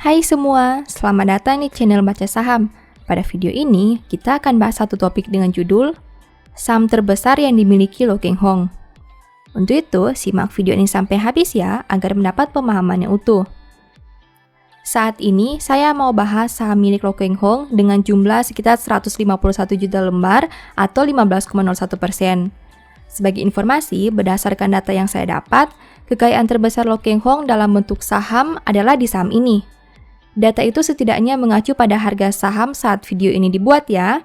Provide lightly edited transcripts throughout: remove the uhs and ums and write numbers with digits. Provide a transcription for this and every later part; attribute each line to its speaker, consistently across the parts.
Speaker 1: Hai semua, selamat datang di channel Baca Saham. Pada video ini, kita akan bahas satu topik dengan judul Saham terbesar yang dimiliki Lo Keng Hong. Untuk itu, simak video ini sampai habis ya, agar mendapat pemahaman yang utuh. Saat ini, saya mau bahas saham milik Lo Keng Hong dengan jumlah sekitar 151 juta lembar atau 15,01%. Sebagai informasi, berdasarkan data yang saya dapat, kekayaan terbesar Lo Keng Hong dalam bentuk saham adalah di saham ini. Data itu setidaknya mengacu pada harga saham saat video ini dibuat ya.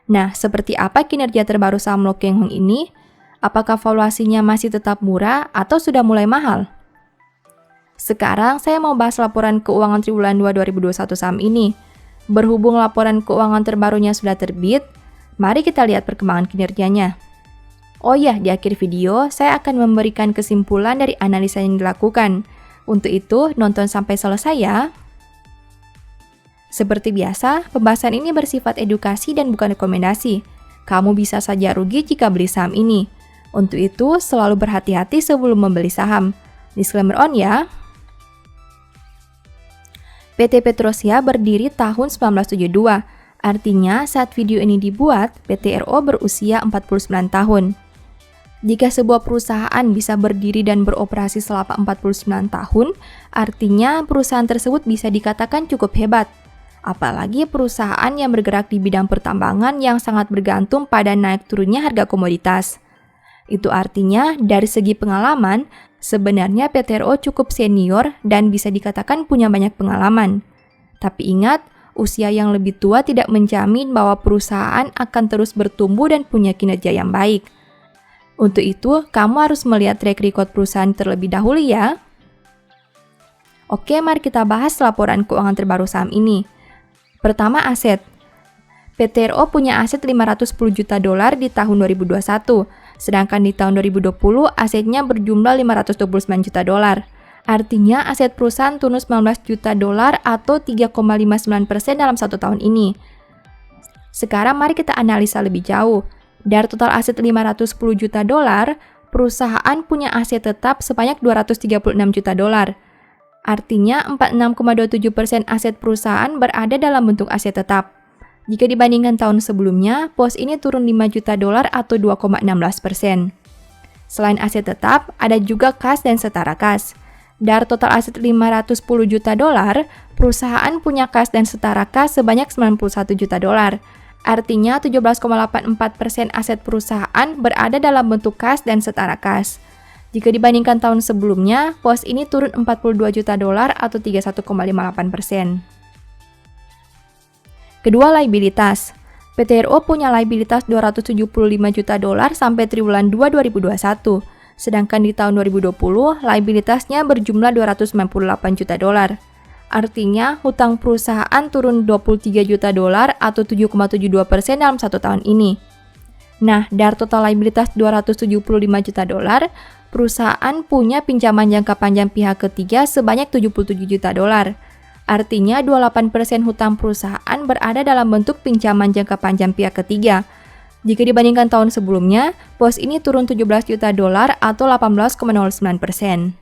Speaker 1: Nah, seperti apa kinerja terbaru saham Lo Keng Hong ini? Apakah valuasinya masih tetap murah atau sudah mulai mahal? Sekarang saya mau bahas laporan keuangan triwulan 2 2021 saham ini. Berhubung laporan keuangan terbarunya sudah terbit, mari kita lihat perkembangan kinerjanya. Oh ya, di akhir video saya akan memberikan kesimpulan dari analisa yang dilakukan. Untuk itu, nonton sampai selesai ya. Seperti biasa, pembahasan ini bersifat edukasi dan bukan rekomendasi. Kamu bisa saja rugi jika beli saham ini. Untuk itu, selalu berhati-hati sebelum membeli saham. Disclaimer on ya. PT Petrosia berdiri tahun 1972. Artinya, saat video ini dibuat, PT RO berusia 49 tahun. Jika sebuah perusahaan bisa berdiri dan beroperasi selama 49 tahun, artinya perusahaan tersebut bisa dikatakan cukup hebat. Apalagi perusahaan yang bergerak di bidang pertambangan yang sangat bergantung pada naik turunnya harga komoditas. Itu artinya dari segi pengalaman, sebenarnya PT RO cukup senior dan bisa dikatakan punya banyak pengalaman. Tapi ingat, usia yang lebih tua tidak menjamin bahwa perusahaan akan terus bertumbuh dan punya kinerja yang baik. Untuk itu, kamu harus melihat track record perusahaan terlebih dahulu ya. Oke, mari kita bahas laporan keuangan terbaru saham ini. Pertama, aset. PT RO punya aset 510 juta dolar di tahun 2021, sedangkan di tahun 2020 asetnya berjumlah 529 juta dolar. Artinya aset perusahaan turun 19 juta dolar atau 3,59% dalam satu tahun ini. Sekarang mari kita analisa lebih jauh. Dari total aset 510 juta dolar, perusahaan punya aset tetap sebanyak 236 juta dolar. Artinya 46,27% aset perusahaan berada dalam bentuk aset tetap. Jika dibandingkan tahun sebelumnya, pos ini turun 5 juta dolar atau 2,16%. Selain aset tetap, ada juga kas dan setara kas. Dari total aset 510 juta dolar, perusahaan punya kas dan setara kas sebanyak 91 juta dolar. Artinya 17,84% aset perusahaan berada dalam bentuk kas dan setara kas. Jika dibandingkan tahun sebelumnya, pos ini turun 42 juta dolar atau 31,58%. Kedua, liabilitas. PT RO punya liabilitas 275 juta dolar sampai triwulan 2 2021. Sedangkan di tahun 2020, liabilitasnya berjumlah 298 juta dolar. Artinya, hutang perusahaan turun 23 juta dolar atau 7,72% dalam satu tahun ini. Nah, dari total liabilitas 275 juta dolar, perusahaan punya pinjaman jangka panjang pihak ketiga sebanyak 77 juta dolar. Artinya, 28% hutang perusahaan berada dalam bentuk pinjaman jangka panjang pihak ketiga. Jika dibandingkan tahun sebelumnya, pos ini turun 17 juta dolar atau 18,09%.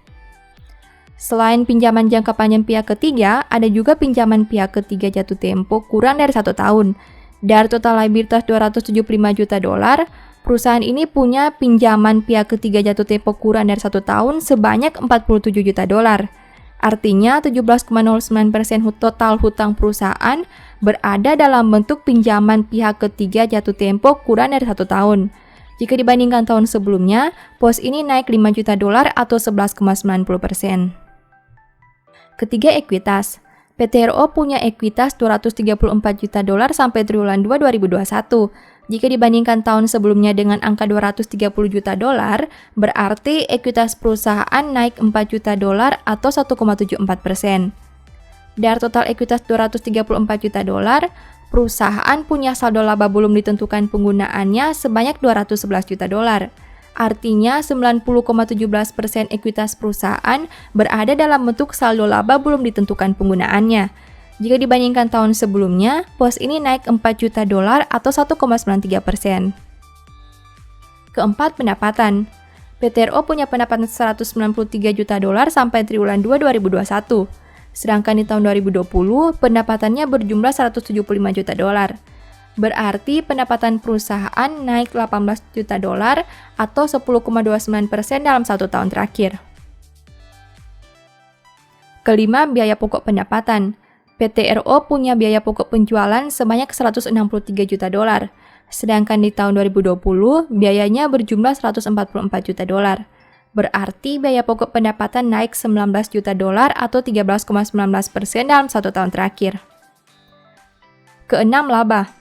Speaker 1: Selain pinjaman jangka panjang pihak ketiga, ada juga pinjaman pihak ketiga jatuh tempo kurang dari 1 tahun. Dari total liabilitas 275 juta dolar, perusahaan ini punya pinjaman pihak ketiga jatuh tempo kurang dari 1 tahun sebanyak 47 juta dolar. Artinya 17,09% total hutang perusahaan berada dalam bentuk pinjaman pihak ketiga jatuh tempo kurang dari 1 tahun. Jika dibandingkan tahun sebelumnya, pos ini naik 5 juta dolar atau 11,90%. Ketiga, ekuitas. PT RO punya ekuitas 234 juta dolar sampai triwulan 2 2021. Jika dibandingkan tahun sebelumnya dengan angka 230 juta dolar, berarti ekuitas perusahaan naik 4 juta dolar atau 1,74%. Dari total ekuitas 234 juta dolar, perusahaan punya saldo laba belum ditentukan penggunaannya sebanyak 211 juta dolar. Artinya 90,17% ekuitas perusahaan berada dalam bentuk saldo laba belum ditentukan penggunaannya. Jika dibandingkan tahun sebelumnya, pos ini naik 4 juta dolar atau 1,93%. Keempat, pendapatan. PT RO punya pendapatan 193 juta dolar sampai triwulan 2 2021. Sedangkan di tahun 2020, pendapatannya berjumlah 175 juta dolar. Berarti pendapatan perusahaan naik 18 juta dolar atau 10,29% dalam 1 tahun terakhir. Kelima, biaya pokok pendapatan. PT RO punya biaya pokok penjualan sebanyak 163 juta dolar. Sedangkan di tahun 2020, biayanya berjumlah 144 juta dolar. Berarti biaya pokok pendapatan naik 19 juta dolar atau 13,19% dalam 1 tahun terakhir. Keenam, laba.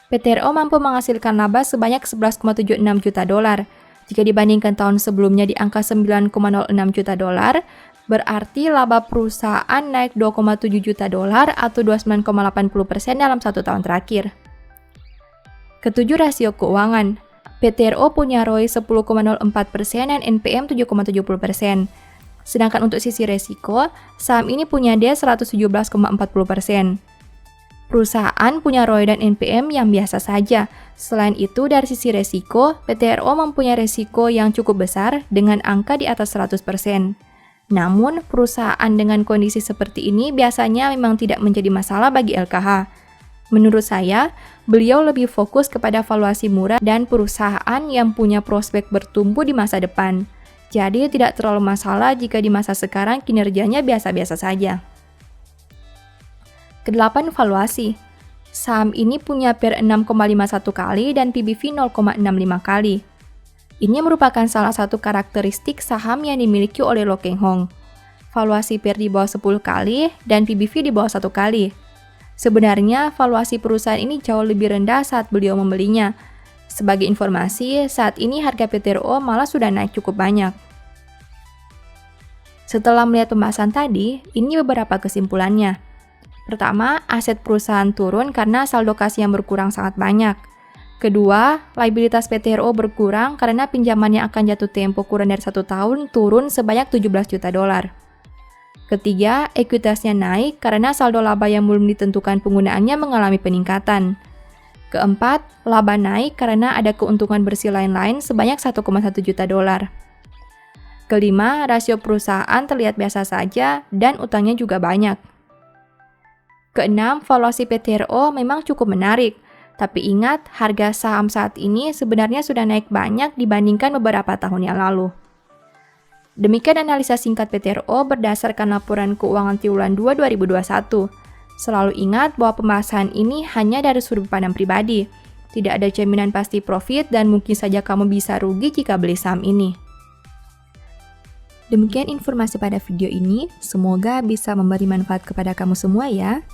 Speaker 1: PT RO mampu menghasilkan laba sebanyak 11,76 juta dolar. Jika dibandingkan tahun sebelumnya di angka 9,06 juta dolar, berarti laba perusahaan naik 2,7 juta dolar atau 29,80% dalam 1 tahun terakhir. Ketujuh, rasio keuangan. PT RO punya ROE 10,04% dan NPM 7,70%. Sedangkan untuk sisi resiko, saham ini punya D 117,40%. Perusahaan punya ROE dan NPM yang biasa saja. Selain itu, dari sisi resiko, PT RO mempunyai resiko yang cukup besar dengan angka di atas 100%. Namun, perusahaan dengan kondisi seperti ini biasanya memang tidak menjadi masalah bagi LKH. Menurut saya, beliau lebih fokus kepada valuasi murah dan perusahaan yang punya prospek bertumbuh di masa depan. Jadi, tidak terlalu masalah jika di masa sekarang kinerjanya biasa-biasa saja. Kedelapan, valuasi. Saham ini punya PER 6,51 kali dan PBV 0,65 kali. Ini merupakan salah satu karakteristik saham yang dimiliki oleh Lo Keng Hong. Valuasi PER di bawah 10 kali dan PBV di bawah 1 kali. Sebenarnya, valuasi perusahaan ini jauh lebih rendah saat beliau membelinya. Sebagai informasi, saat ini harga PT RO malah sudah naik cukup banyak. Setelah melihat pembahasan tadi, ini beberapa kesimpulannya. Pertama, aset perusahaan turun karena saldo kas yang berkurang sangat banyak. Kedua, liabilitas PT RO berkurang karena pinjaman yang akan jatuh tempo kurang dari 1 tahun turun sebanyak 17 juta dolar. Ketiga, ekuitasnya naik karena saldo laba yang belum ditentukan penggunaannya mengalami peningkatan. Keempat, laba naik karena ada keuntungan bersih lain-lain sebanyak 1,1 juta dolar. Kelima, rasio perusahaan terlihat biasa saja dan utangnya juga banyak. Keenam, valuasi PT RO memang cukup menarik, tapi ingat harga saham saat ini sebenarnya sudah naik banyak dibandingkan beberapa tahun yang lalu. Demikian analisa singkat PT RO berdasarkan laporan keuangan triwulan 2 2021. Selalu ingat bahwa pembahasan ini hanya dari sudut pandang pribadi. Tidak ada jaminan pasti profit dan mungkin saja kamu bisa rugi jika beli saham ini. Demikian informasi pada video ini, semoga bisa memberi manfaat kepada kamu semua ya.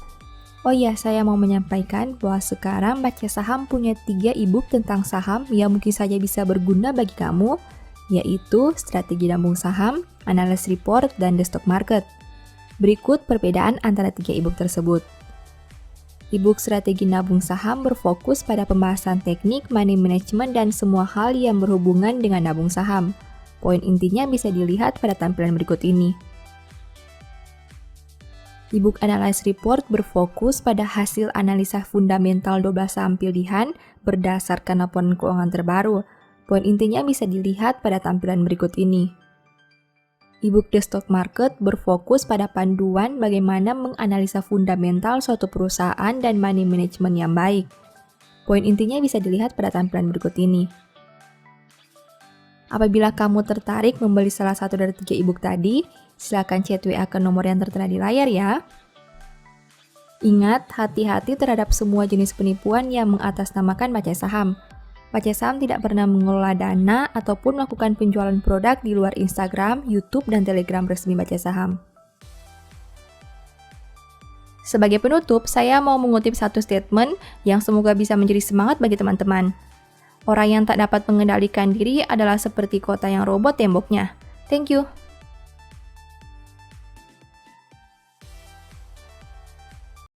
Speaker 1: Oh iya, saya mau menyampaikan bahwa sekarang Baca Saham punya 3 e-book tentang saham yang mungkin saja bisa berguna bagi kamu, yaitu Strategi Nabung Saham, Analysis Report, dan The Stock Market. Berikut perbedaan antara 3 e-book tersebut. E-book Strategi Nabung Saham berfokus pada pembahasan teknik, money management, dan semua hal yang berhubungan dengan nabung saham. Poin intinya bisa dilihat pada tampilan berikut ini. E-book Analysis Report berfokus pada hasil analisa fundamental 12 saham pilihan berdasarkan laporan keuangan terbaru. Poin intinya bisa dilihat pada tampilan berikut ini. E-book The Stock Market berfokus pada panduan bagaimana menganalisa fundamental suatu perusahaan dan money management yang baik. Poin intinya bisa dilihat pada tampilan berikut ini. Apabila kamu tertarik membeli salah satu dari 3 e-book tadi, silakan chat WA ke nomor yang tertera di layar ya. Ingat, hati-hati terhadap semua jenis penipuan yang mengatasnamakan Baca Saham. Baca Saham tidak pernah mengelola dana ataupun melakukan penjualan produk di luar Instagram, YouTube, dan Telegram resmi Baca Saham. Sebagai penutup, saya mau mengutip satu statement yang semoga bisa menjadi semangat bagi teman-teman. Orang yang tak dapat mengendalikan diri adalah seperti kota yang roboh temboknya. Thank you.